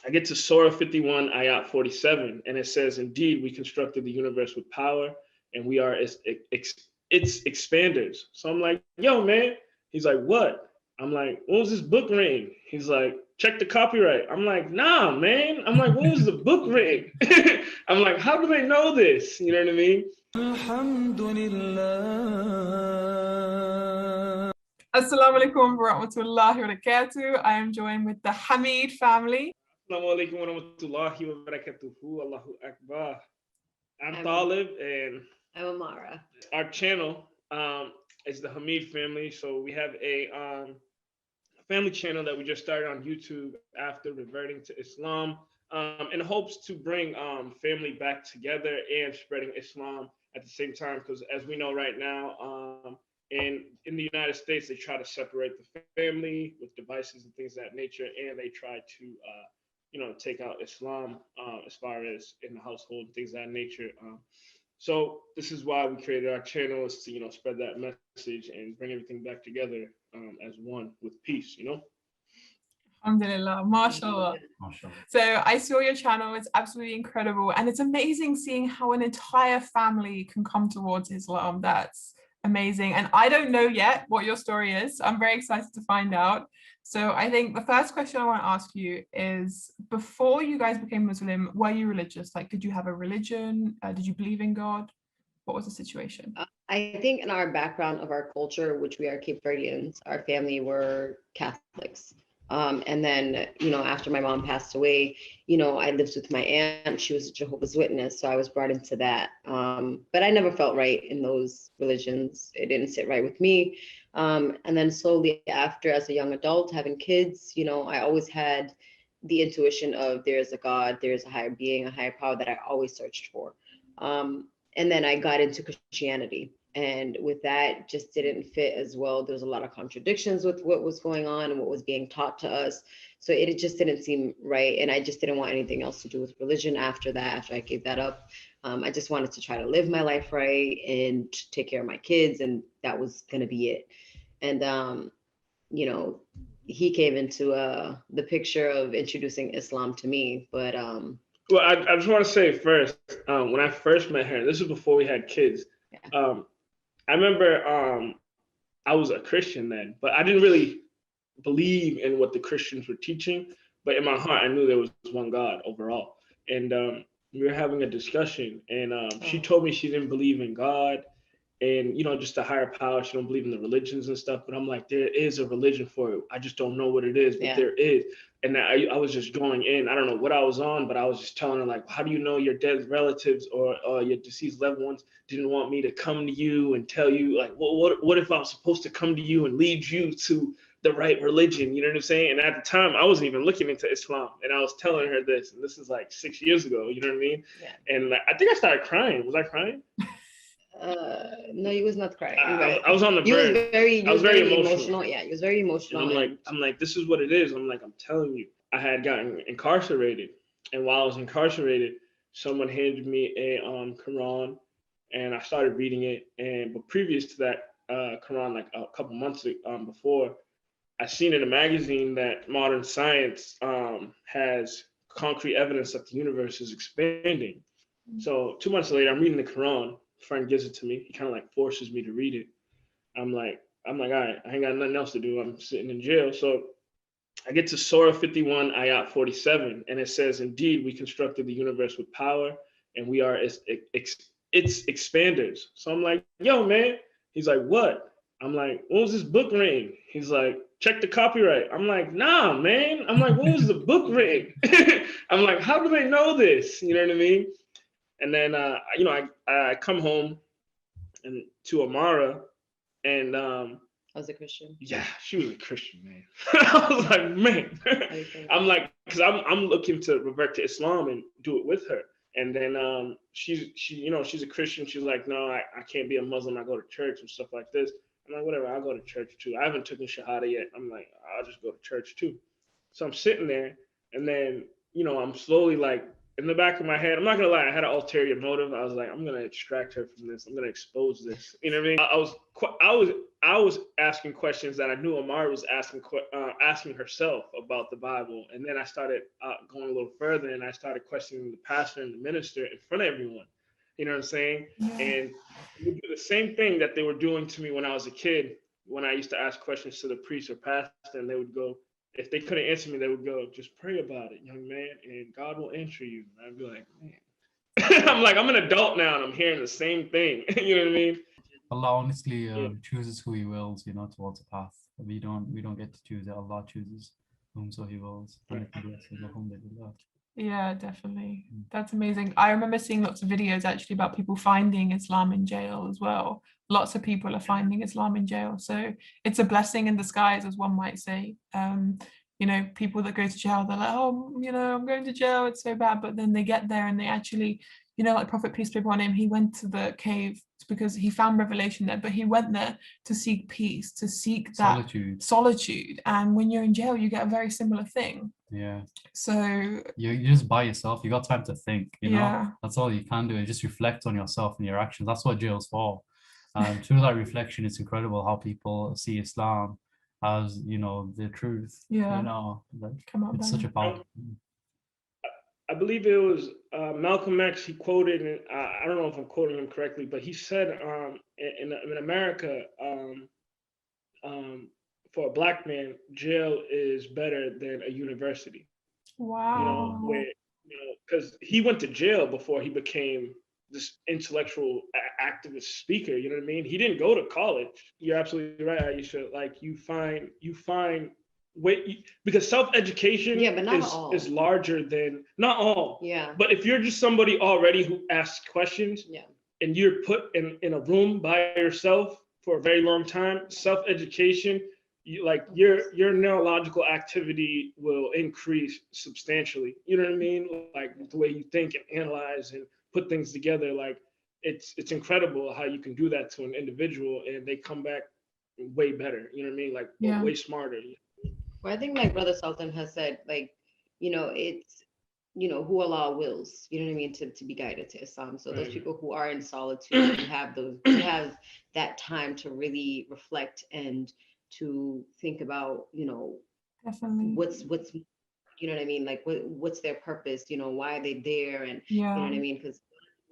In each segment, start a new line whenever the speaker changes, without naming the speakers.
I get to Surah 51, Ayat 47, and it says, "Indeed, we constructed the universe with power, and we are its expanders." So I'm like, "Yo, man." He's like, "What?" I'm like, "What was this book ring?" He's like, "Check the copyright." I'm like, "Nah, man." I'm like, "What was the book ring?" I'm like, "How do they know this?" You know what I mean?
Assalamu alaikum wa rahmatullahi wa barakatuh. I am joined with the Hameed family.
Assalamu alaikum wa rahmatullahi wa barakatuhu. Allahu Akbar. I'm Talib, and
I'm Amara.
our channel is the Hameed family. So we have a family channel that we just started on YouTube after reverting to Islam, in hopes to bring family back together and spreading Islam at the same time. Because as we know right now, in the United States, they try to separate the family with devices and things of that nature, and they try to take out Islam as far as in the household and things of that nature. So this is why we created our channel, is to spread that message and bring everything back together as one with peace.
Alhamdulillah, mashallah. So I saw your channel, it's absolutely incredible. And it's amazing seeing how an entire family can come towards Islam. That's amazing. And I don't know yet what your story is. I'm very excited to find out. So I think the first question I want to ask you is, before you guys became Muslim, were you religious? Like, did you have a religion? Did you believe in God? What was the situation?
I think in our background of our culture, which we are Cape Verdeans, our family were Catholics. And then, after my mom passed away, I lived with my aunt. She was a Jehovah's Witness, so I was brought into that. But I never felt right in those religions. It didn't sit right with me. And then slowly after, as a young adult, having kids, I always had the intuition of there's a God, there's a higher being, a higher power that I always searched for. And then I got into Christianity. And with that, just didn't fit as well. There was a lot of contradictions with what was going on and what was being taught to us. So it just didn't seem right. And I just didn't want anything else to do with religion after that, after I gave that up. I just wanted to try to live my life right and take care of my kids. And that was going to be it. And, he came into the picture of introducing Islam to me. But
well, I just want to say first, when I first met her, this was before we had kids. Yeah. I remember I was a Christian then, but I didn't really believe in what the Christians were teaching. But in my heart, I knew there was one God overall. And we were having a discussion, and she told me she didn't believe in God and, just a higher power. She don't believe in the religions and stuff. But I'm like, there is a religion for it. I just don't know what it is, but there is. And I was just going in. I don't know what I was on, but I was just telling her, like, how do you know your dead relatives or your deceased loved ones didn't want me to come to you and tell you, like, what if I was supposed to come to you and lead you to the right religion? You know what I'm saying? And at the time, I wasn't even looking into Islam. And I was telling her this. And this is like 6 years ago. You know what I mean? Yeah. And I think I started crying. Was I crying?
No, you was not crying.
I was on the verge.
I was very emotional. Yeah, you was very emotional.
I'm like, this is what it is. I'm like, I'm telling you, I had gotten incarcerated, and while I was incarcerated, someone handed me a Quran, and I started reading it. But previous to that Quran, like a couple months before, I seen in a magazine that modern science has concrete evidence that the universe is expanding. So 2 months later, I'm reading the Quran. Friend gives it to me. He kind of like forces me to read it. I'm like, all right, I ain't got nothing else to do. I'm sitting in jail. So I get to Surah 51, Ayat 47, and it says, "Indeed, we constructed the universe with power, and we are its expanders." So I'm like, "Yo, man." He's like, "What?" I'm like, "What was this book ring?" He's like, "Check the copyright." I'm like, "Nah, man." I'm like, "What was the book ring?" I'm like, "How do they know this?" You know what I mean? And then, I come home and to Amara, and
I was a Christian.
Yeah, she was a Christian, man. I was like, man. I'm like, because I'm looking to revert to Islam and do it with her. And then she's a Christian. She's like, no, I can't be a Muslim. I go to church and stuff like this. I'm like, whatever, I'll go to church too. I haven't taken Shahada yet. I'm like, I'll just go to church too. So I'm sitting there, and then, I'm slowly like in the back of my head, I'm not gonna lie, I had an ulterior motive. I was like, I'm gonna extract her from this. I'm gonna expose this. You know what I mean? I was asking questions that I knew Amari was asking herself about the Bible, and then I started going a little further, and I started questioning the pastor and the minister in front of everyone. You know what I'm saying?
Yeah.
And we do the same thing that they were doing to me when I was a kid. When I used to ask questions to the priest or pastor, and they would go, if they couldn't answer me, they would go, just pray about it, young man, and God will answer you. And I'd be like, man. I'm like, I'm an adult now, and I'm hearing the same thing. You know what I mean?
Allah honestly chooses who He wills, you know, towards a path. We don't get to choose it. Allah chooses whom so He wills.
Yeah, definitely. That's amazing. I remember seeing lots of videos actually about people finding Islam in jail as well. Lots of people are finding Islam in jail. So it's a blessing in disguise, as one might say. You know, people that go to jail, they're like, oh, you know, I'm going to jail, it's so bad. But then they get there and they actually, you know, like Prophet, peace be upon him, he went to the cave because he found revelation there, but he went there to seek peace, to seek that solitude. And when you're in jail, you get a very similar thing.
Yeah.
So
you're just by yourself. You got time to think, you know?
Yeah.
That's all you can do, is just reflect on yourself and your actions. That's what jail's for. Through that reflection, it's incredible how people see Islam as, you know, the truth.
Yeah.
You know, it's such a power.
I believe it was Malcolm X. He quoted, and I don't know if I'm quoting him correctly, but he said, in America, for a Black man, jail is better than a university.
Wow.
You know, because he went to jail before he became this intellectual activist speaker. You know what I mean? He didn't go to college. You're absolutely right, Aisha. Like you find because self-education is larger than, not all.
Yeah.
But if you're just somebody already who asks questions, and you're put in a room by yourself for a very long time, self-education, your neurological activity will increase substantially. You know what I mean? Like the way you think and analyze and put things together. Like it's incredible how you can do that to an individual and they come back way better. You know what I mean? Like way smarter.
Well, I think like Brother Sultan has said, like, you know, it's, you know, who Allah wills, you know what I mean, to be guided to Islam. So those people who are in solitude, who have that time to really reflect and to think about, you know,
definitely
what's you know what I mean, like what's their purpose, you know, why are they there, and you know what I mean, because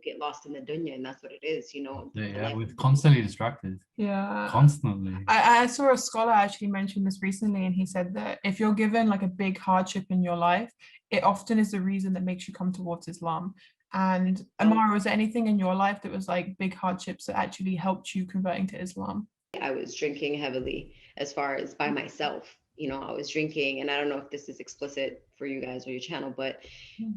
get lost in the dunya, and that's what it is, you know.
We're constantly distracted. Constantly.
I saw a scholar actually mention this recently, and he said that if you're given like a big hardship in your life, it often is the reason that makes you come towards Islam. And Amara, was there anything in your life that was like big hardships that actually helped you converting to Islam?
I was drinking heavily, as far as by myself. You know, I was drinking, and I don't know if this is explicit for you guys or your channel, but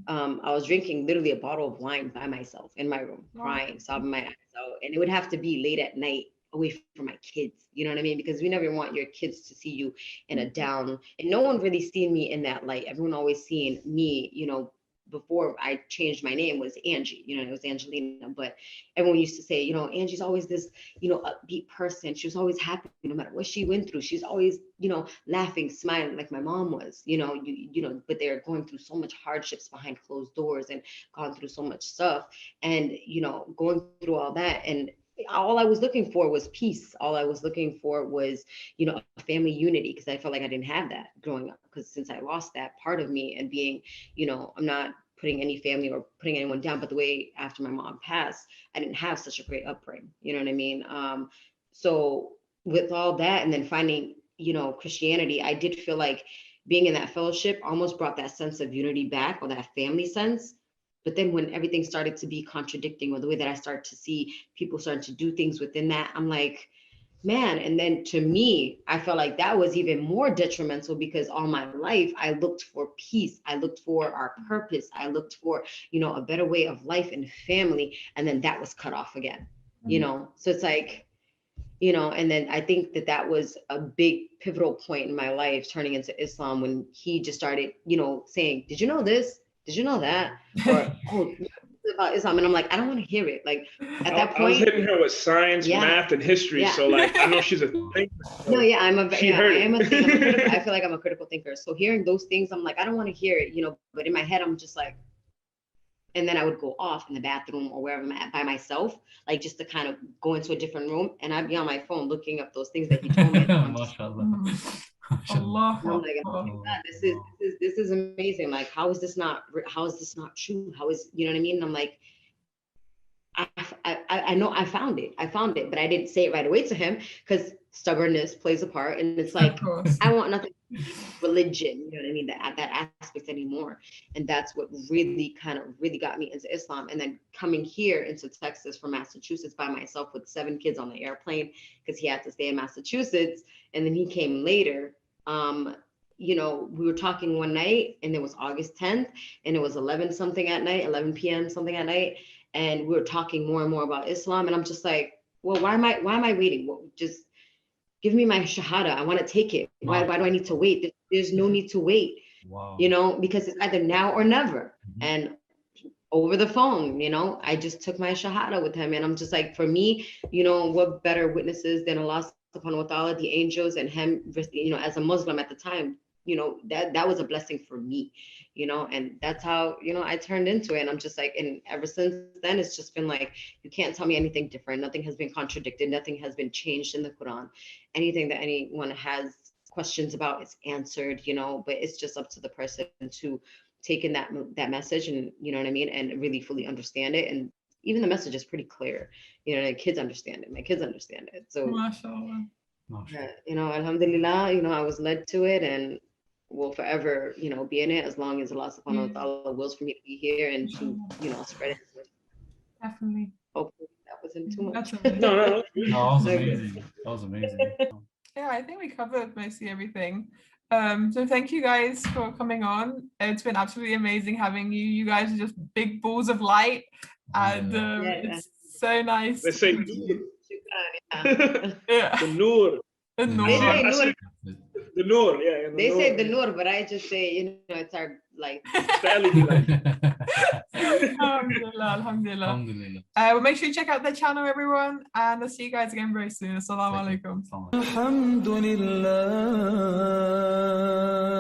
I was drinking literally a bottle of wine by myself in my room, crying, sobbing my eyes out. And it would have to be late at night, away from my kids. You know what I mean? Because we never want your kids to see you in a down, and no one really seen me in that light. Everyone always seen me, you know, before I changed my name was Angie, you know, it was Angelina, but everyone used to say, you know, Angie's always this, you know, upbeat person. She was always happy no matter what she went through. She's always, you know, laughing, smiling like my mom was, you know, but they're going through so much hardships behind closed doors and gone through so much stuff. And, you know, going through all that, and all I was looking for was peace. All I was looking for was, you know, a family unity, because I felt like I didn't have that growing up, because since I lost that part of me, and being, you know, I'm not putting any family or putting anyone down, but the way after my mom passed, I didn't have such a great upbringing. You know what I mean? So with all that, and then finding, you know, Christianity, I did feel like being in that fellowship almost brought that sense of unity back, or that family sense. But then when everything started to be contradicting, or the way that I started to see people starting to do things within that, I'm like, man. And then to me, I felt like that was even more detrimental, because all my life I looked for peace. I looked for our purpose. I looked for, you know, a better way of life and family. And then that was cut off again, you know? So it's like, you know, and then I think that was a big pivotal point in my life, turning into Islam, when he just started, you know, saying, did you know this? Did you know that? Or, oh, about Islam. And I'm like, I don't want to hear it. Like at that point, I was
hitting her with science, math, and history. So like, I know she's a thinker. So
no, yeah, I'm a thinker. I feel like I'm a critical thinker. So hearing those things, I'm like, I don't want to hear it, you know, but in my head, I'm just like, and then I would go off in the bathroom or wherever I'm at by myself, like just to kind of go into a different room, and I'd be on my phone looking up those things that he told me. And I'm just,
Allah.
and I'm like, oh my God, this is amazing. Like, how is this not true? How is, you know what I mean? And I'm like, I know I found it, but I didn't say it right away to him because stubbornness plays a part. And it's like, I want nothing religion, you know what I mean, that aspect anymore. And that's what really got me into Islam. And then coming here into Texas from Massachusetts by myself with 7 kids on the airplane, because he had to stay in Massachusetts, and then he came later. You know, we were talking one night, and it was August 10th, and it was 11 p.m. something at night, and we were talking more and more about Islam, and I'm just like, well, why am I waiting? Well, just give me my shahada. I want to take it. Why do I need to wait? There's no need to wait.
Wow.
You know, because it's either now or never. And over the phone, you know, I just took my shahada with him, and I'm just like, for me, you know, what better witnesses than Allah subhanahu wa ta'ala, the angels, and him, you know, as a Muslim at the time, you know, that was a blessing for me, you know, and that's how, you know, I turned into it. And I'm just like, and ever since then, it's just been like, you can't tell me anything different. Nothing has been contradicted. Nothing has been changed in the Quran. Anything that anyone has questions about is answered, you know, but it's just up to the person to take in that message, and, you know what I mean, and really fully understand it. And even the message is pretty clear, you know, the kids understand it. My kids understand it. So,
MashaAllah.
You know, alhamdulillah, you know, I was led to it, and will forever, you know, be in it as long as Allah subhanahu wa ta'ala wills for me to be here and to, you know, spread it.
Definitely.
Hopefully that wasn't too much.
No,
that was amazing. That was amazing.
Yeah, I think we covered mostly everything. So thank you guys for coming on. It's been absolutely amazing having you. You guys are just big balls of light, and it's so nice.
Let's say
yeah.
the Noor.
The Noor.
The Noor, yeah.
They say the Noor, but I just say, you know, it's our light.
Alhamdulillah. Well, make sure you check out their channel, everyone, and I'll see you guys again very soon. Assalamu alaikum.
Alhamdulillah.